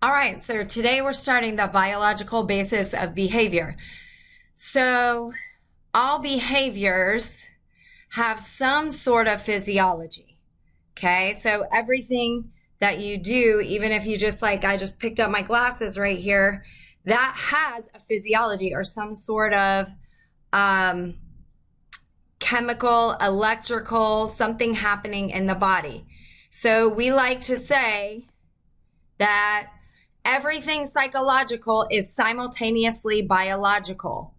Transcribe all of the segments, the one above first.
All right, so today we're starting the biological basis of behavior. So, all behaviors have some sort of physiology. Okay, so everything that you do, even if you just I just picked up my glasses right here, that has a physiology or some sort of chemical, electrical, something happening in the body. So, we like to say that everything psychological is simultaneously biological.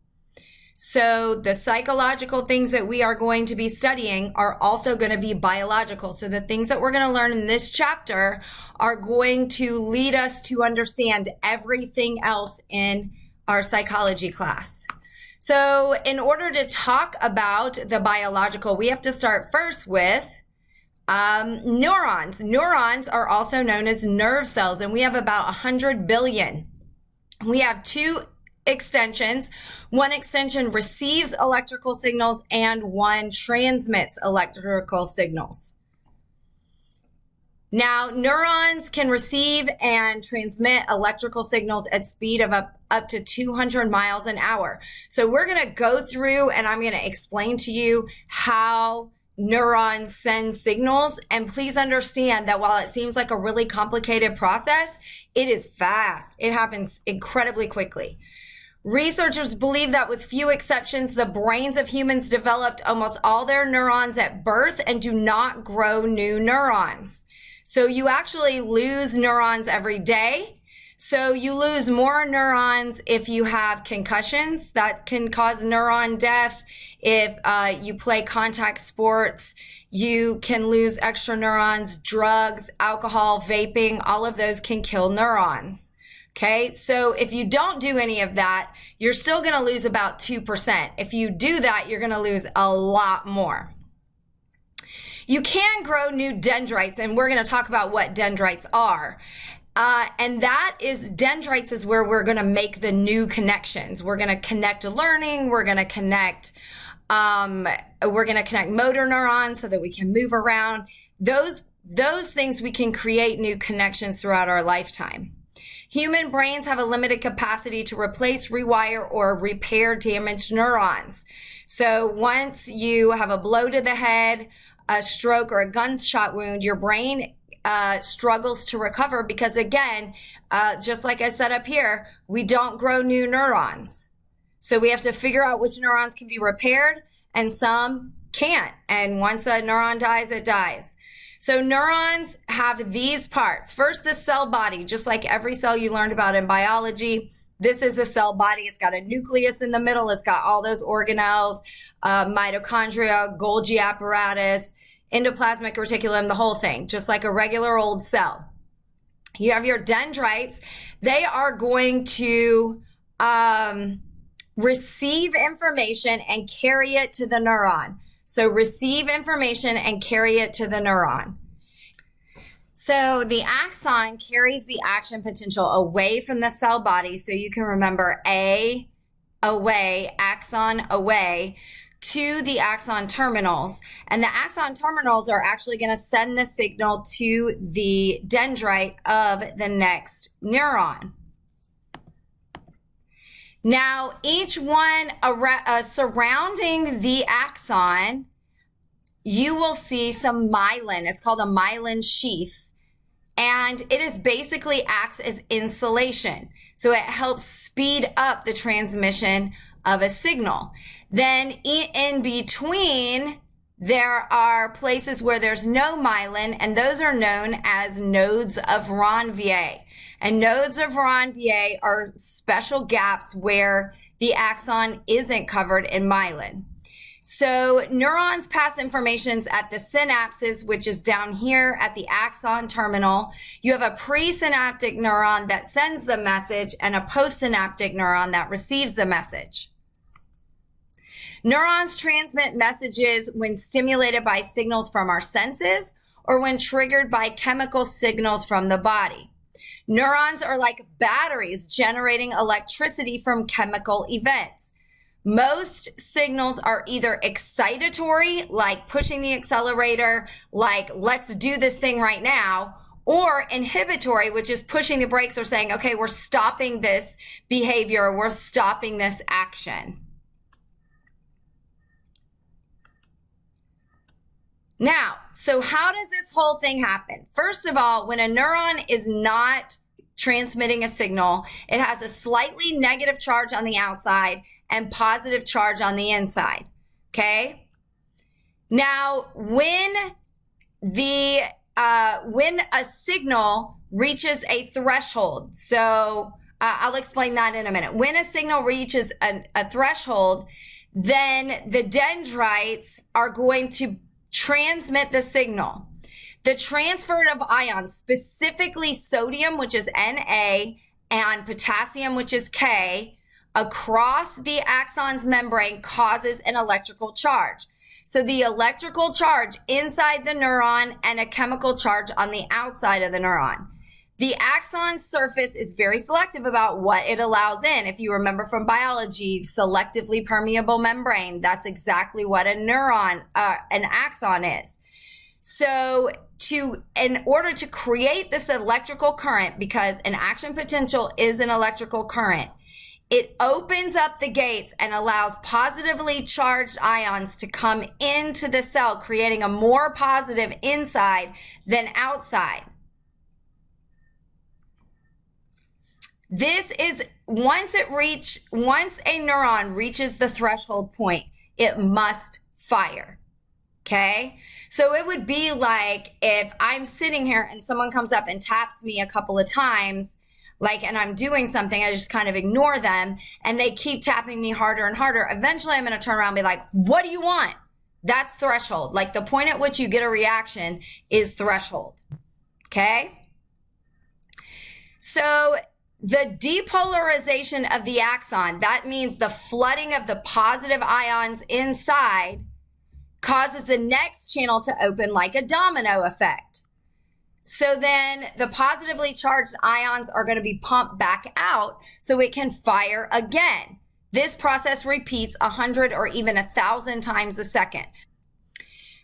So the psychological things that we are going to be studying are also going to be biological. So the things that we're going to learn in this chapter are going to lead us to understand everything else in our psychology class. So in order to talk about the biological, we have to start first with neurons. Neurons are also known as nerve cells, and we have about 100 billion. We have two extensions. One extension receives electrical signals and one transmits electrical signals. Now, neurons can receive and transmit electrical signals at speed of up to 200 miles an hour. So we're going to go through and I'm going to explain to you how neurons send signals. And please understand that while it seems like a really complicated process, it is fast. It happens incredibly quickly. Researchers believe that with few exceptions, the brains of humans developed almost all their neurons at birth and do not grow new neurons. So you actually lose neurons every day. So you lose more neurons if you have concussions that can cause neuron death. If you play contact sports, you can lose extra neurons. Drugs, alcohol, vaping, all of those can kill neurons. Okay, so if you don't do any of that, you're still going to lose about 2%. If you do that, you're going to lose a lot more. You can grow new dendrites, and we're going to talk about what dendrites are. And that is, dendrites is where we're going to make the new connections. We're going to connect learning. We're going to connect motor neurons so that we can move around. Those things we can create new connections throughout our lifetime. Human brains have a limited capacity to replace, rewire, or repair damaged neurons. So once you have a blow to the head, a stroke, or a gunshot wound, your brain struggles to recover because, again, just like I said up here, we don't grow new neurons. So we have to figure out which neurons can be repaired and some can't. And once a neuron dies, it dies. So neurons have these parts. First, the cell body, just like every cell you learned about in biology. This is a cell body. It's got a nucleus in the middle. It's got all those organelles, mitochondria, Golgi apparatus, endoplasmic reticulum, the whole thing, just like a regular old cell. You have your dendrites. They are going to receive information and carry it to the neuron. So receive information and carry it to the neuron. So the axon carries the action potential away from the cell body. So you can remember A, away, axon, away, to the axon terminals. And the axon terminals are actually going to send the signal to the dendrite of the next neuron. Now, each one surrounding the axon, you will see some myelin. It's called a myelin sheath. And it is basically acts as insulation. So it helps speed up the transmission of a signal. Then in between, there are places where there's no myelin, and those are known as nodes of Ranvier. And nodes of Ranvier are special gaps where the axon isn't covered in myelin. So neurons pass information at the synapses, which is down here at the axon terminal. You have a presynaptic neuron that sends the message and a postsynaptic neuron that receives the message. Neurons transmit messages when stimulated by signals from our senses or when triggered by chemical signals from the body. Neurons are like batteries generating electricity from chemical events. Most signals are either excitatory, like pushing the accelerator, like let's do this thing right now, or inhibitory, which is pushing the brakes or saying, okay, we're stopping this behavior, we're stopping this action. Now, so how does this whole thing happen? First of all, when a neuron is not transmitting a signal, it has a slightly negative charge on the outside and positive charge on the inside, okay? Now, when a signal reaches a threshold, so I'll explain that in a minute. When a signal reaches a threshold, then the dendrites are going to transmit the signal. The transfer of ions, specifically sodium, which is Na, and potassium, which is K, across the axon's membrane causes an electrical charge. So the electrical charge inside the neuron and a chemical charge on the outside of the neuron. The axon surface is very selective about what it allows in. If you remember from biology, selectively permeable membrane, that's exactly what a neuron, an axon is. So in order to create this electrical current, because an action potential is an electrical current, it opens up the gates and allows positively charged ions to come into the cell, creating a more positive inside than outside. This is once a neuron reaches the threshold point, it must fire. Okay? So it would be like if I'm sitting here and someone comes up and taps me a couple of times, and I'm doing something, I just kind of ignore them, and they keep tapping me harder and harder. Eventually, I'm going to turn around and be like, what do you want? That's threshold. Like the point at which you get a reaction is threshold. Okay? So the depolarization of the axon, that means the flooding of the positive ions inside, causes the next channel to open like a domino effect. So then the positively charged ions are going to be pumped back out so it can fire again. This process repeats 100 or even 1,000 times a second.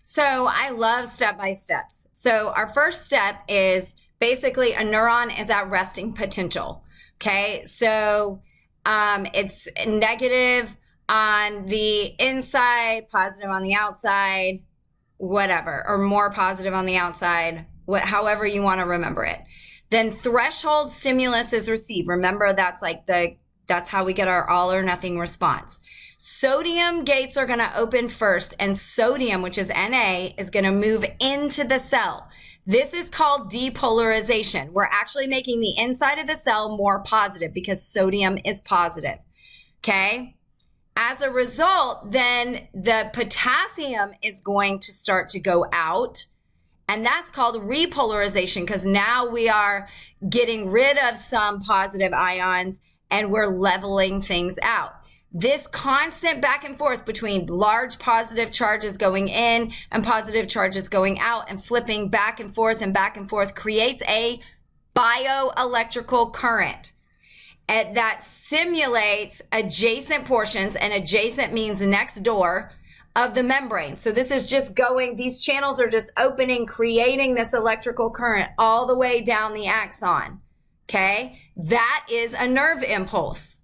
So I love step-by-steps. So our first step is basically a neuron is at resting potential. Okay, so it's negative on the inside, positive on the outside, whatever, or more positive on the outside, however you want to remember it. Then threshold stimulus is received. Remember, that's how we get our all or nothing response. Sodium gates are going to open first, and sodium, which is Na, is going to move into the cell. This is called depolarization. We're actually making the inside of the cell more positive because sodium is positive. Okay? As a result, then the potassium is going to start to go out, and that's called repolarization because now we are getting rid of some positive ions and we're leveling things out. This constant back and forth between large positive charges going in and positive charges going out and flipping back and forth creates a bioelectrical current that simulates adjacent portions, and adjacent means next door, of the membrane. So this is just these channels are just opening, creating this electrical current all the way down the axon. Okay? That is a nerve impulse.